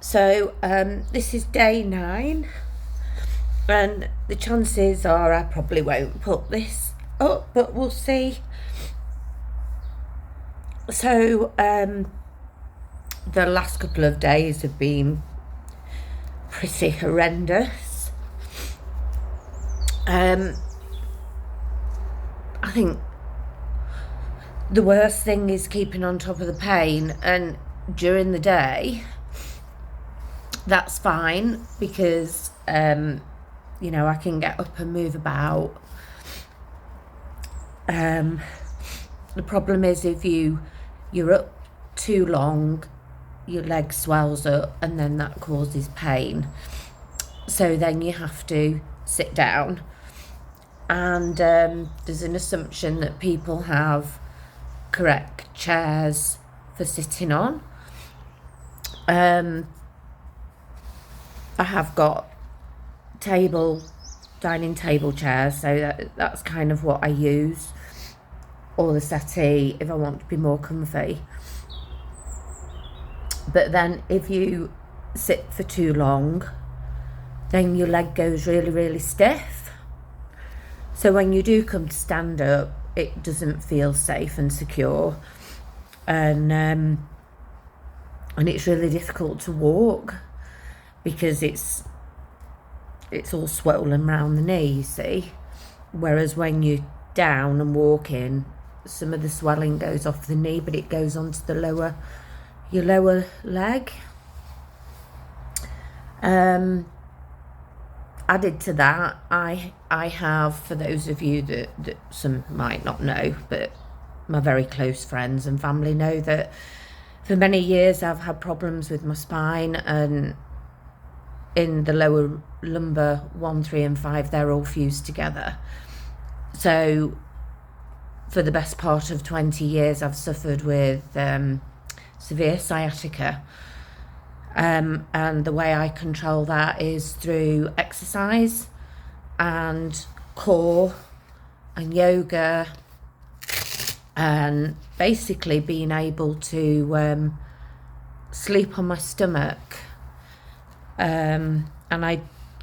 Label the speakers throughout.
Speaker 1: So this is day 9, and the chances are I probably won't put this up, but we'll see. So the last couple of days have been pretty horrendous. I think the worst thing is keeping on top of the pain, and during the day that's fine because I can get up and move about. The problem is if you're up too long, your leg swells up and then that causes pain, so then you have to sit down, and there's an assumption that people have correct chairs for sitting on. I have got dining table chairs, so that's kind of what I use, or the settee if I want to be more comfy. But then if you sit for too long, then your leg goes really, really stiff. So when you do come to stand up, it doesn't feel safe and secure, and it's really difficult to walk because it's all swollen around the knee, you see. Whereas when you're down and walking, some of the swelling goes off the knee, but it goes onto your lower leg. Added to that, I have, for those of you that some might not know, but my very close friends and family know, that for many years I've had problems with my spine, and in the lower lumbar 1, 3 and 5, they're all fused together. So for the best part of 20 years I've suffered with severe sciatica, and the way I control that is through exercise and core and yoga, and basically being able to sleep on my stomach. And I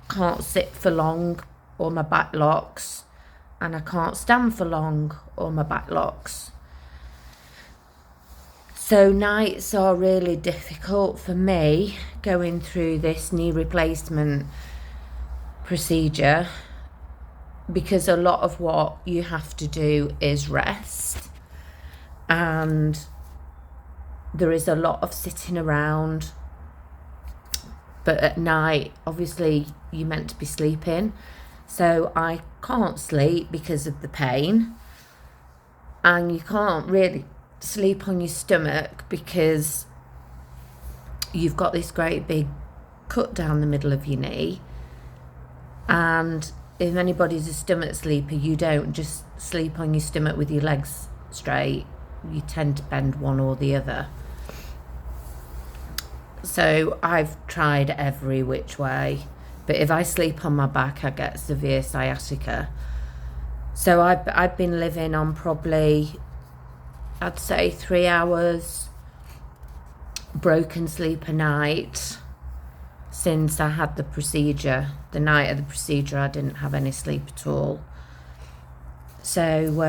Speaker 1: can't sit for long or my back locks, and I can't stand for long or my back locks. So nights are really difficult for me going through this knee replacement procedure, because a lot of what you have to do is rest, and there is a lot of sitting around. But at night, obviously, you're meant to be sleeping. So I can't sleep because of the pain. And you can't really sleep on your stomach because you've got this great big cut down the middle of your knee. And if anybody's a stomach sleeper, you don't just sleep on your stomach with your legs straight. You tend to bend one or the other. So I've tried every which way, but if I sleep on my back, I get severe sciatica. So I've been living on probably, I'd say, 3 hours broken sleep a night since I had the procedure. The night of the procedure, I didn't have any sleep at all. So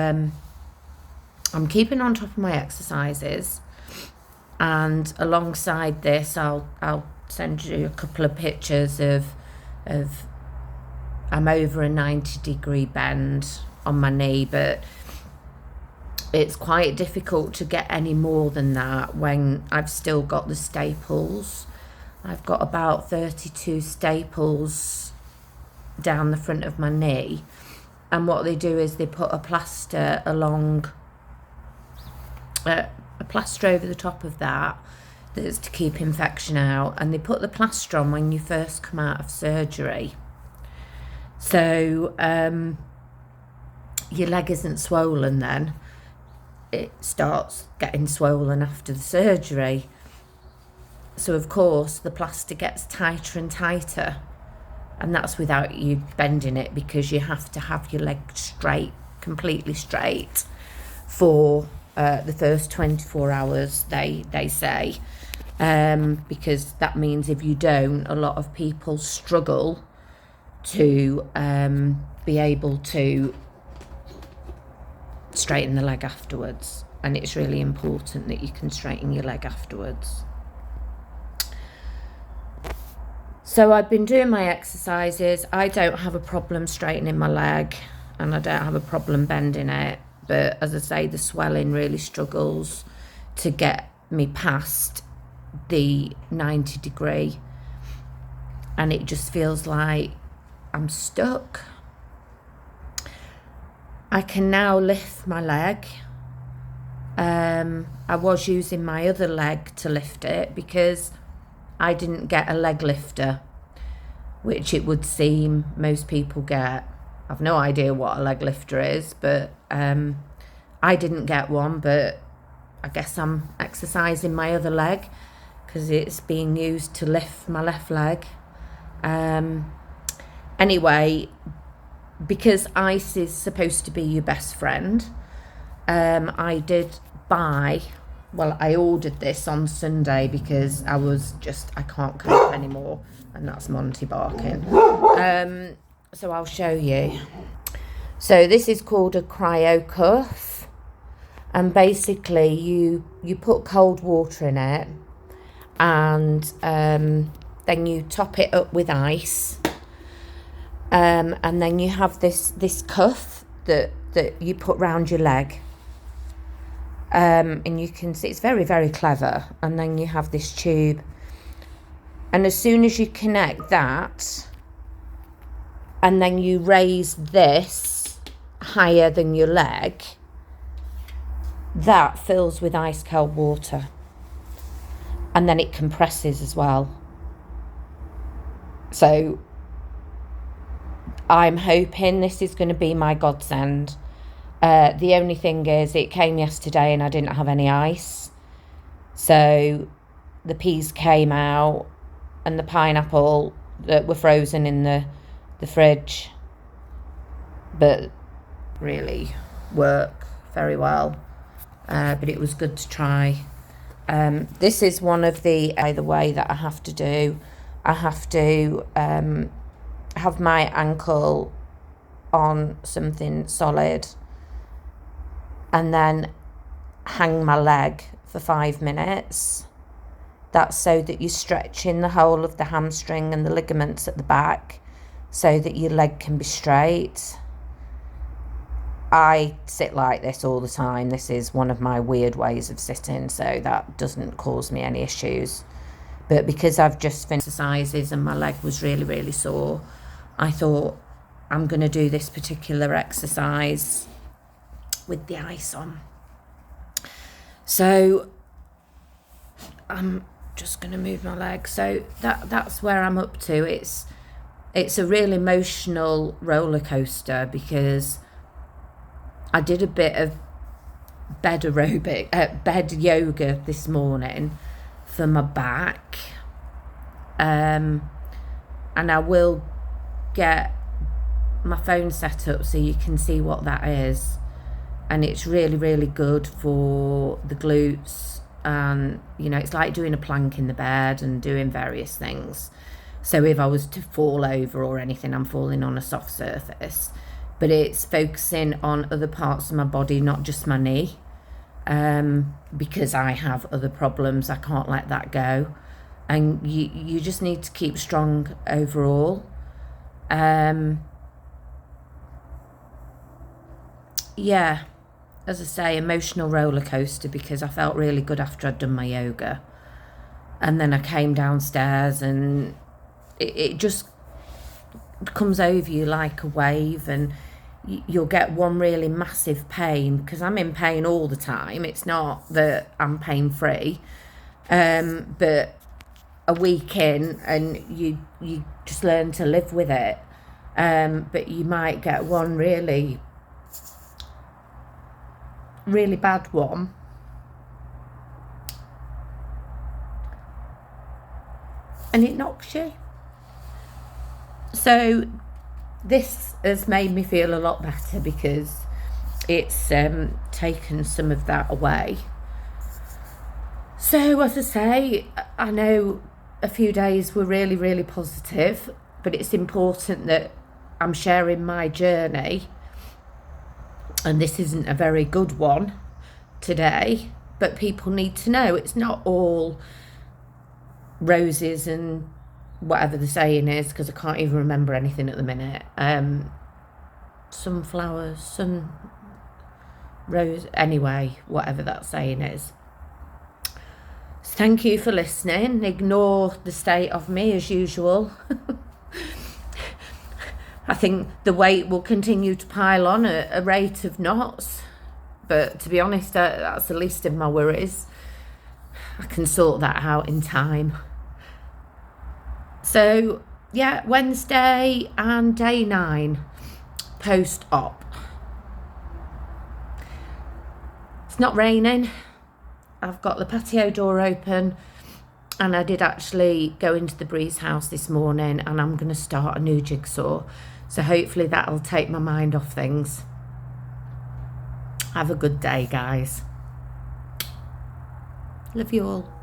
Speaker 1: I'm keeping on top of my exercises. And alongside this, I'll send you a couple of pictures of I'm over a 90-degree bend on my knee, but it's quite difficult to get any more than that when I've still got the staples. I've got about 32 staples down the front of my knee, and what they do is they put a plaster over the top of that's to keep infection out, and they put the plaster on when you first come out of surgery, so your leg isn't swollen then. It starts getting swollen after the surgery, so of course the plaster gets tighter and tighter, and that's without you bending it, because you have to have your leg straight, completely straight, for the first 24 hours, they say. because that means if you don't, a lot of people struggle to be able to straighten the leg afterwards, and it's really important that you can straighten your leg afterwards. So I've been doing my exercises. I don't have a problem straightening my leg, and I don't have a problem bending it, but as I say, the swelling really struggles to get me past the 90 degree, and it just feels like I'm stuck. I can now lift my leg. I was using my other leg to lift it because I didn't get a leg lifter, which it would seem most people get. I've no idea what a leg lifter is, but I didn't get one, but I guess I'm exercising my other leg because it's being used to lift my left leg. Anyway, because ice is supposed to be your best friend, I ordered this on Sunday because I can't cope anymore, and that's Monty barking. So I'll show you. So this is called a cryo cuff, and basically you put cold water in it, and then you top it up with ice, and then you have this cuff that you put round your leg. And you can see it's very, very clever. And then you have this tube, and as soon as you connect that, and then you raise this higher than your leg, that fills with ice cold water, and then it compresses as well. So I'm hoping this is going to be my godsend. The only thing is, it came yesterday and I didn't have any ice. So the peas came out and the pineapple that were frozen in the fridge, but really work very well. But it was good to try. This is one of the way that I have to do. I have to have my ankle on something solid and then hang my leg for 5 minutes. That's so that you're stretching the whole of the hamstring and the ligaments at the back so that your leg can be straight. I sit like this all the time. This is one of my weird ways of sitting, so that doesn't cause me any issues. But because I've just finished exercises and my leg was really, really sore, I thought I'm going to do this particular exercise with the ice on. So I'm just going to move my leg. So that's where I'm up to. It's a real emotional roller coaster because I did a bit of bed yoga this morning for my back, and I will get my phone set up so you can see what that is, and it's really, really good for the glutes, and it's like doing a plank in the bed and doing various things. So if I was to fall over or anything, I'm falling on a soft surface, but it's focusing on other parts of my body, not just my knee, because I have other problems. I can't let that go, and you just need to keep strong overall. Yeah, as I say, emotional roller coaster because I felt really good after I'd done my yoga, and then I came downstairs and it just comes over you like a wave, and you'll get one really massive pain because I'm in pain all the time. It's not that I'm pain free, but a week in and you just learn to live with it, but you might get one really bad one, and it knocks you. So this has made me feel a lot better because it's taken some of that away. So as I say, I know a few days were really, really positive, but it's important that I'm sharing my journey, and this isn't a very good one today, but people need to know it's not all roses and whatever the saying is, because I can't even remember anything at the minute. Sunflowers, sun rose, anyway, whatever that saying is. So thank you for listening. Ignore the state of me as usual. I think the weight will continue to pile on at a rate of knots, but to be honest, that's the least of my worries. I can sort that out in time. So yeah, Wednesday and day 9 post-op. It's not raining. I've got the patio door open, and I did actually go into the Breeze house this morning, and I'm going to start a new jigsaw. So hopefully that'll take my mind off things. Have a good day, guys. Love you all.